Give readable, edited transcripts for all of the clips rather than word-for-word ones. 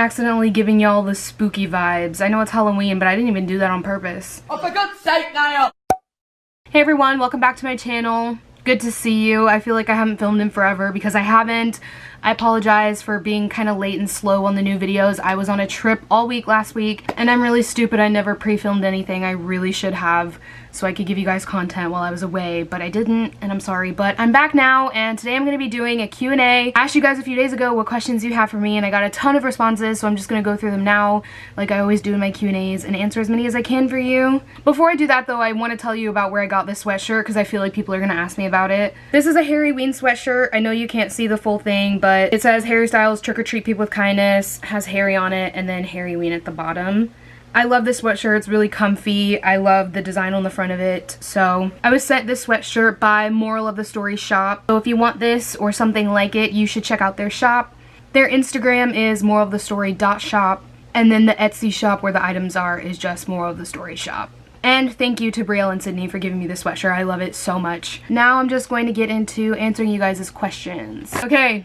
Accidentally giving y'all the spooky vibes. I know it's Halloween, but I didn't even do that on purpose. Oh, for God's sake, Niall! Hey everyone, welcome back to my channel. Good to see you. I feel like I haven't filmed in forever because I haven't. I apologize for being kind of late and slow on the new videos. I was on a trip all week last week, and I'm really stupid. I never pre-filmed anything. I really should have, so I could give you guys content while I was away, but I didn't, and I'm sorry. But I'm back now, and today I'm going to be doing a Q&A. I asked you guys a few days ago what questions you have for me, and I got a ton of responses, so I'm just going to go through them now, like I always do in my Q&As, and answer as many as I can for you. Before I do that, though, I want to tell you about where I got this sweatshirt, because I feel like people are going to ask me about it. This is a Harry Ween sweatshirt. I know you can't see the full thing, but it says Harry Styles Trick or Treat People with Kindness, has Harry on it, and then Harry Ween at the bottom. I love this sweatshirt. It's really comfy. I love the design on the front of it. So I was sent this sweatshirt by Moral of the Story shop. So if you want this or something like it, you should check out their shop. Their Instagram is moralofthestory.shop, and then the Etsy shop where the items are is just Moral of the Story shop. And thank you to Brielle and Sydney for giving me this sweatshirt. I love it so much. Now I'm just going to get into answering you guys' questions. Okay,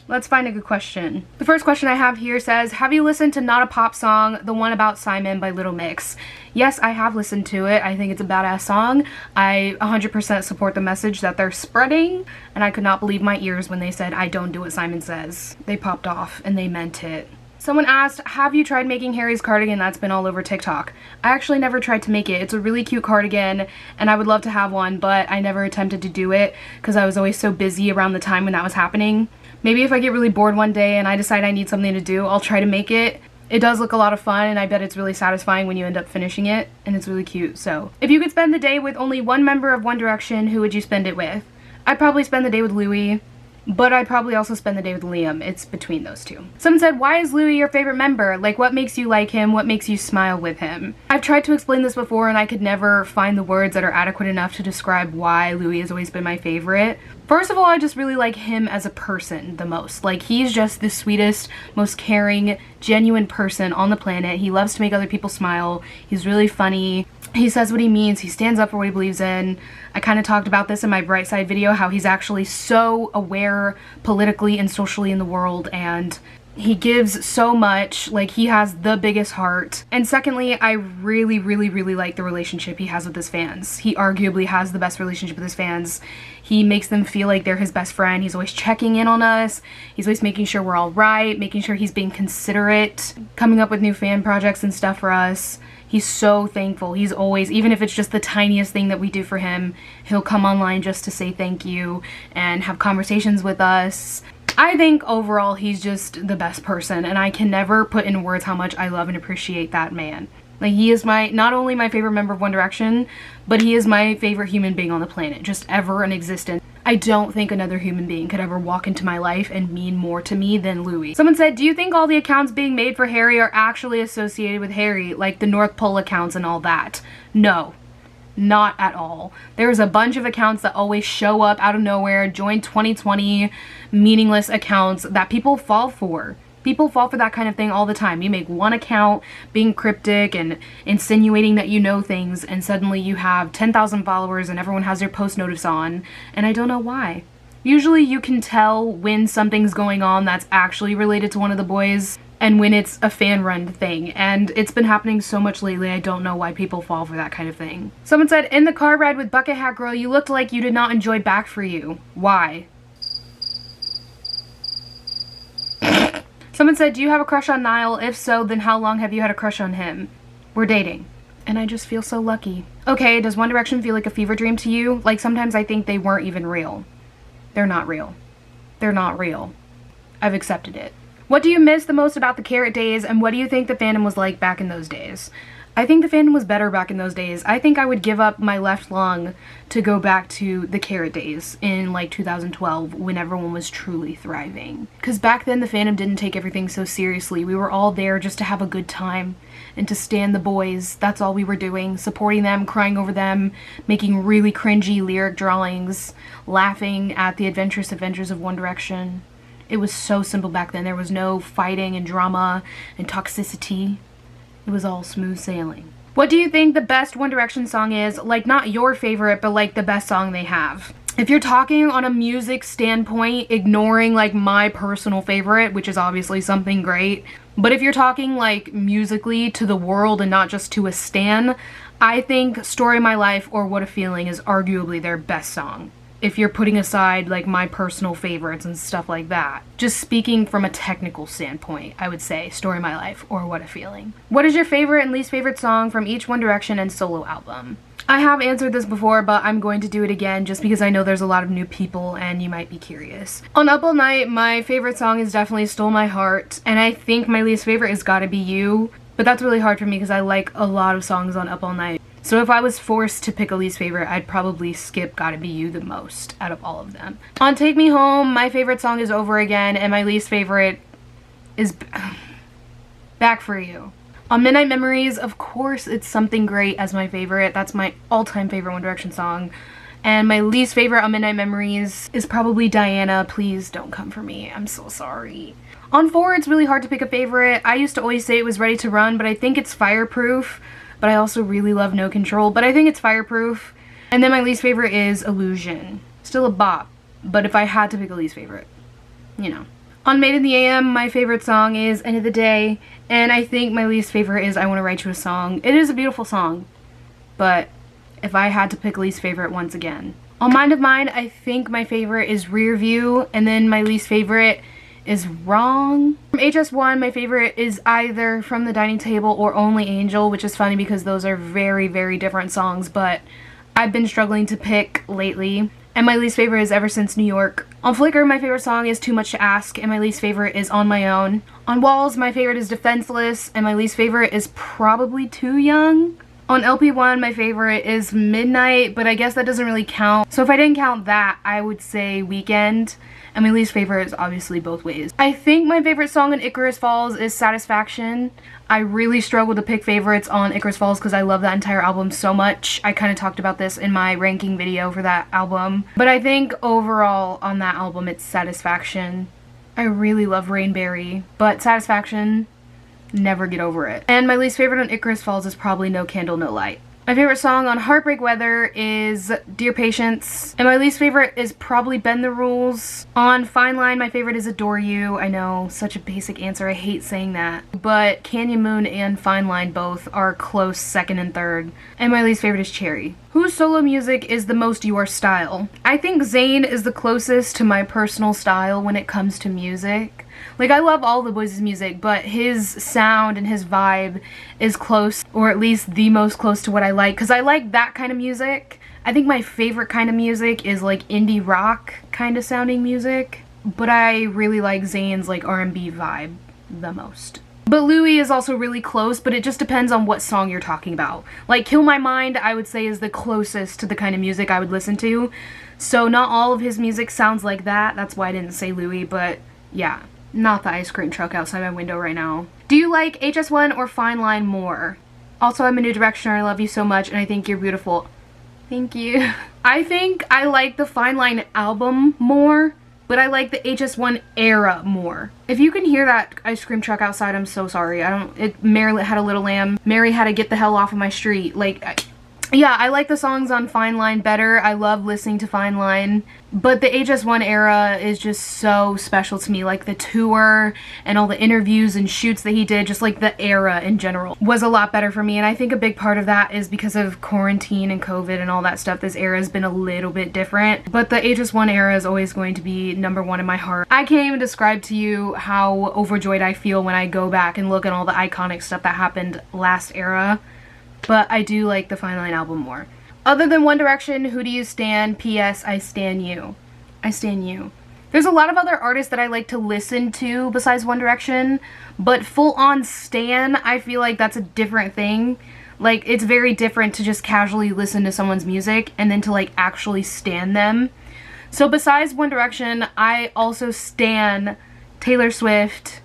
let's find a good question. The first question I have here says, have you listened to Not a Pop Song, the one about Simon by Little Mix? Yes, I have listened to it. I think it's a badass song. I 100% support the message that they're spreading, and I could not believe my ears when they said, I don't do what Simon says. They popped off, and they meant it. Someone asked, have you tried making Harry's cardigan? That's been all over TikTok. I actually never tried to make it. It's a really cute cardigan, and I would love to have one, but I never attempted to do it because I was always so busy around the time when that was happening. Maybe if I get really bored one day and I decide I need something to do, I'll try to make it. It does look a lot of fun, and I bet it's really satisfying when you end up finishing it, and it's really cute. So if you could spend the day with only one member of One Direction, who would you spend it with? I'd probably spend the day with Louis, but I'd probably also spend the day with Liam. It's between those two. Someone said, why is Louis your favorite member? Like, what makes you like him? What makes you smile with him? I've tried to explain this before, and I could never find the words that are adequate enough to describe why Louis has always been my favorite. First of all, I just really like him as a person the most. Like, he's just the sweetest, most caring, genuine person on the planet. He loves to make other people smile. He's really funny. He says what he means. He stands up for what he believes in. I kind of talked about this in my Bright Side video, how he's actually so aware politically and socially in the world, and he gives so much. Like, he has the biggest heart. And secondly, I really like the relationship he has with his fans. He arguably has the best relationship with his fans. He makes them feel like they're his best friend. He's always checking in on us. He's always making sure we're all right, making sure he's being considerate, coming up with new fan projects and stuff for us. He's so thankful. He's always, even if it's just the tiniest thing that we do for him, he'll come online just to say thank you and have conversations with us. I think overall he's just the best person, and I can never put in words how much I love and appreciate that man. Like, he is not only my favorite member of One Direction, but he is my favorite human being on the planet, just ever in existence. I don't think another human being could ever walk into my life and mean more to me than Louis. Someone said, do you think all the accounts being made for Harry are actually associated with Harry, like the North Pole accounts and all that? No. Not at all. There's a bunch of accounts that always show up out of nowhere, join 2020 meaningless accounts that people fall for. People fall for that kind of thing all the time. You make one account being cryptic and insinuating that you know things, and suddenly you have 10,000 followers and everyone has their post notice on, and I don't know why. Usually you can tell when something's going on that's actually related to one of the boys and when it's a fan-run thing, and it's been happening so much lately. I don't know why people fall for that kind of thing. Someone said, in the car ride with Bucket Hat Girl, you looked like you did not enjoy Back For You. Why? Someone said, do you have a crush on Niall? If so, then how long have you had a crush on him? We're dating. And I just feel so lucky. Okay, does One Direction feel like a fever dream to you? Like, sometimes I think they weren't even real. They're not real. They're not real. I've accepted it. What do you miss the most about the Carrot days, and what do you think the fandom was like back in those days? I think the fandom was better back in those days. I think I would give up my left lung to go back to the Carrot days in like 2012 when everyone was truly thriving. Because back then the fandom didn't take everything so seriously. We were all there just to have a good time and to stand the boys. That's all we were doing. Supporting them, crying over them, making really cringy lyric drawings, laughing at the adventurous adventures of One Direction. It was so simple back then. There was no fighting and drama and toxicity. It was all smooth sailing. What do you think the best One Direction song is? Like, not your favorite, but like the best song they have. If you're talking on a music standpoint, ignoring like my personal favorite, which is obviously something great, But if you're talking like musically to the world and not just to a stan, I think Story of My Life or What a Feeling is arguably their best song. If you're putting aside like my personal favorites and stuff like that. Just speaking from a technical standpoint, I would say Story of My Life or What a Feeling. What is your favorite and least favorite song from each One Direction and solo album? I have answered this before, but I'm going to do it again just because I know there's a lot of new people and you might be curious. On Up All Night, my favorite song is definitely Stole My Heart, and I think my least favorite is Gotta Be You, but that's really hard for me because I like a lot of songs on Up All Night. So if I was forced to pick a least favorite, I'd probably skip Gotta Be You the most out of all of them. On Take Me Home, my favorite song is Over Again, and my least favorite is Back For You. On Midnight Memories, of course, it's Something Great as my favorite. That's my all-time favorite One Direction song. And my least favorite on Midnight Memories is probably Diana. Please don't come for me. I'm so sorry. On 4, it's really hard to pick a favorite. I used to always say it was Ready to Run, but I think it's Fireproof. But I also really love No Control, but I think it's Fireproof. And then my least favorite is Illusion. Still a bop, but if I had to pick a least favorite, you know. On Made in the AM, my favorite song is End of the Day, and I think my least favorite is I Want to Write You a Song. It is a beautiful song, but if I had to pick least favorite once again. On Mind of Mine, I think my favorite is Rear View, and then my least favorite is Wrong. From HS1, my favorite is either From the Dining Table or Only Angel, which is funny because those are very, very different songs, but I've been struggling to pick lately. And my least favorite is Ever Since New York. On Flickr, my favorite song is Too Much to Ask, and my least favorite is On My Own. On Walls, my favorite is Defenseless, and my least favorite is probably Too Young. On LP1, my favorite is Midnight, but I guess that doesn't really count. So if I didn't count that, I would say Weekend. And my least favorite is obviously Both Ways. I think my favorite song on Icarus Falls is Satisfaction. I really struggle to pick favorites on Icarus Falls because I love that entire album so much. I kind of talked about this in my ranking video for that album. But I think overall on that album it's Satisfaction. I really love Rainberry, but Satisfaction, never get over it. And my least favorite on Icarus Falls is probably No Candle, No Light. My favorite song on Heartbreak Weather is Dear Patience, and my least favorite is probably Bend the Rules. On Fine Line, my favorite is Adore You. I know, such a basic answer, I hate saying that. But Canyon Moon and Fine Line both are close second and third. And my least favorite is Cherry. Whose solo music is the most your style? I think Zayn is the closest to my personal style when it comes to music. Like, I love all the boys' music, but his sound and his vibe is close, or at least the most close to what I like, because I like that kind of music. I think my favorite kind of music is like indie rock kind of sounding music, but I really like Zayn's like R&B vibe the most. But Louis is also really close, but it just depends on what song you're talking about. Like, Kill My Mind, I would say, is the closest to the kind of music I would listen to. So not all of his music sounds like that. That's why I didn't say Louis, but yeah. Not the ice cream truck outside my window right now. Do you like HS1 or Fine Line more? Also, I'm a New Directioner. I love you so much, and I think you're beautiful. Thank you. I think I like the Fine Line album more, but I like the HS1 era more. If you can hear that ice cream truck outside, I'm so sorry. Mary had a little lamb. Mary had to get the hell off of my street. Like, yeah, I like the songs on Fine Line better. I love listening to Fine Line. But the HS1 era is just so special to me. Like, the tour and all the interviews and shoots that he did, just like the era in general, was a lot better for me. And I think a big part of that is because of quarantine and COVID and all that stuff. This era has been a little bit different. But the HS1 era is always going to be #1 in my heart. I can't even describe to you how overjoyed I feel when I go back and look at all the iconic stuff that happened last era. But I do like the Fine Line album more. Other than One Direction, who do you stan? P.S. I stan you. I stan you. There's a lot of other artists that I like to listen to besides One Direction, but full-on stan, I feel like that's a different thing. Like, it's very different to just casually listen to someone's music and then to, like, actually stan them. So besides One Direction, I also stan Taylor Swift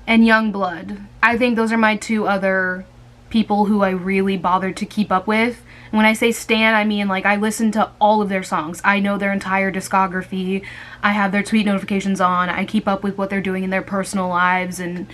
and Yungblud. I think those are my two other people who I really bothered to keep up with. When I say stan, I mean, like, I listen to all of their songs. I know their entire discography. I have their tweet notifications on. I keep up with what they're doing in their personal lives and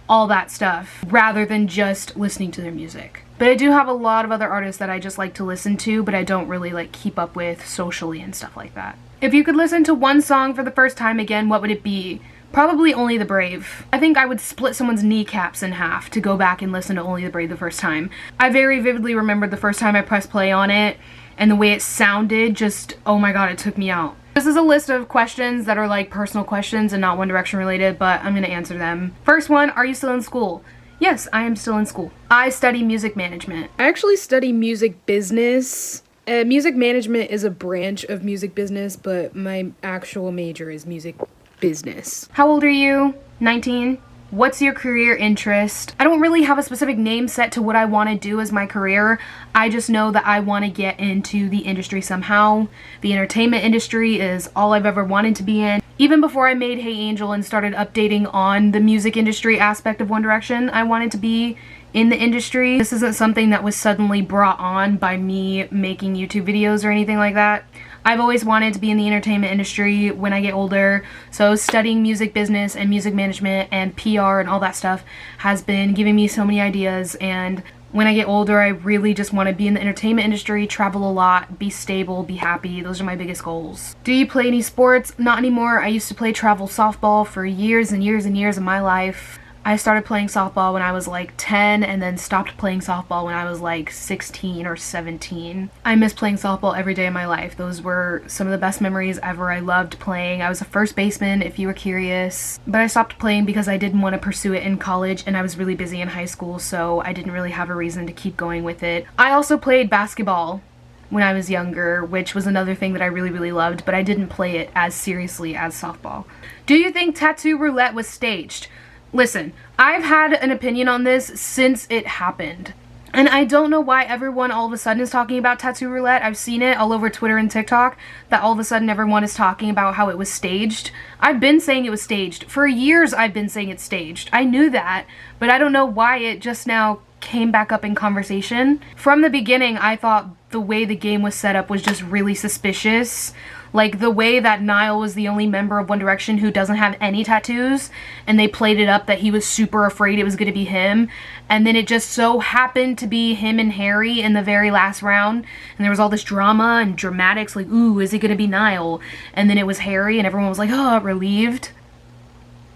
all that stuff, rather than just listening to their music. But I do have a lot of other artists that I just like to listen to, but I don't really, like, keep up with socially and stuff like that. If you could listen to one song for the first time again, what would it be? Probably Only the Brave. I think I would split someone's kneecaps in half to go back and listen to Only the Brave the first time. I very vividly remembered the first time I pressed play on it, and the way it sounded just, oh my god, it took me out. This is a list of questions that are like personal questions and not One Direction related, but I'm gonna answer them. First one, are you still in school? Yes, I am still in school. I study music management. I actually study music business. Music management is a branch of music business, but my actual major is music business. How old are you? 19? What's your career interest? I don't really have a specific name set to what I want to do as my career. I just know that I want to get into the industry somehow. The entertainment industry is all I've ever wanted to be in. Even before I made Hey Angel and started updating on the music industry aspect of One Direction, I wanted to be in the industry. This isn't something that was suddenly brought on by me making YouTube videos or anything like that. I've always wanted to be in the entertainment industry when I get older, so studying music business and music management and PR and all that stuff has been giving me so many ideas, and when I get older I really just want to be in the entertainment industry, travel a lot, be stable, be happy. Those are my biggest goals. Do you play any sports? Not anymore. I used to play travel softball for years and years and years of my life. I started playing softball when I was like 10 and then stopped playing softball when I was like 16 or 17. I miss playing softball every day of my life. Those were some of the best memories ever. I loved playing. I was a first baseman, if you were curious. But I stopped playing because I didn't want to pursue it in college and I was really busy in high school, so I didn't really have a reason to keep going with it. I also played basketball when I was younger, which was another thing that I really, really loved, but I didn't play it as seriously as softball. Do you think Tattoo Roulette was staged? Listen, I've had an opinion on this since it happened. And I don't know why everyone all of a sudden is talking about Tattoo Roulette. I've seen it all over Twitter and TikTok that all of a sudden everyone is talking about how it was staged. I've been saying it was staged. For years I've been saying it's staged. I knew that, but I don't know why it just now came back up in conversation. From the beginning, I thought the way the game was set up was just really suspicious. Like the way that Niall was the only member of One Direction who doesn't have any tattoos, and they played it up that he was super afraid it was going to be him, and then it just so happened to be him and Harry in the very last round, and there was all this drama and dramatics like, ooh, is it going to be Niall? And then it was Harry and everyone was like, oh, relieved.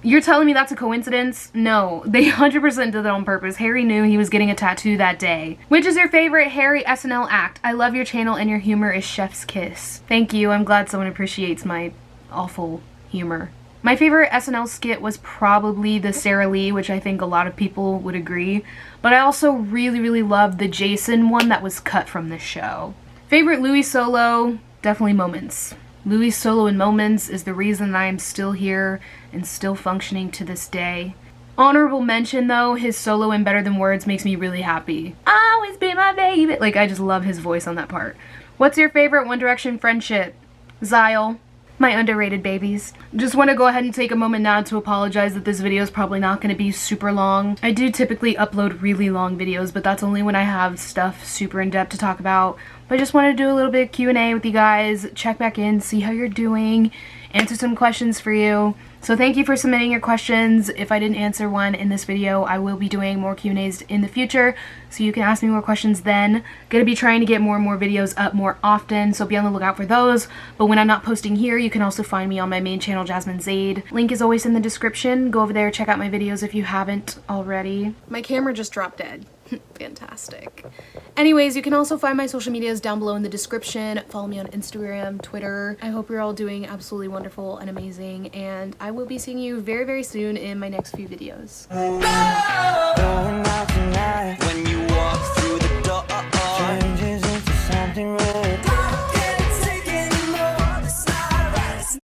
You're telling me that's a coincidence? No, they 100% did that on purpose. Harry knew he was getting a tattoo that day. Which is your favorite Harry SNL act? I love your channel and your humor is chef's kiss. Thank you, I'm glad someone appreciates my awful humor. My favorite SNL skit was probably the Sarah Lee, which I think a lot of people would agree. But I also really, really loved the Jason one that was cut from this show. Favorite Louis solo? Definitely Moments. Louis' solo in Moments is the reason I am still here and still functioning to this day. Honorable mention though, his solo in Better Than Words makes me really happy. Always be my baby. Like, I just love his voice on that part. What's your favorite One Direction friendship? Zyle. My underrated babies. Just want to go ahead and take a moment now to apologize that this video is probably not going to be super long. I do typically upload really long videos, but that's only when I have stuff super in depth to talk about. But I just wanted to do a little bit of Q&A with you guys, check back in, see how you're doing, answer some questions for you. So thank you for submitting your questions. If I didn't answer one in this video, I will be doing more Q&As in the future, so you can ask me more questions then. Gonna be trying to get more and more videos up more often, so be on the lookout for those. But when I'm not posting here, you can also find me on my main channel, Jasmine Zaid. Link is always in the description. Go over there, check out my videos if you haven't already. My camera just dropped dead. Fantastic. Anyways, you can also find my social medias down below in the description. Follow me on Instagram, Twitter. I hope you're all doing absolutely wonderful and amazing, and I will be seeing you very, very soon in my next few videos.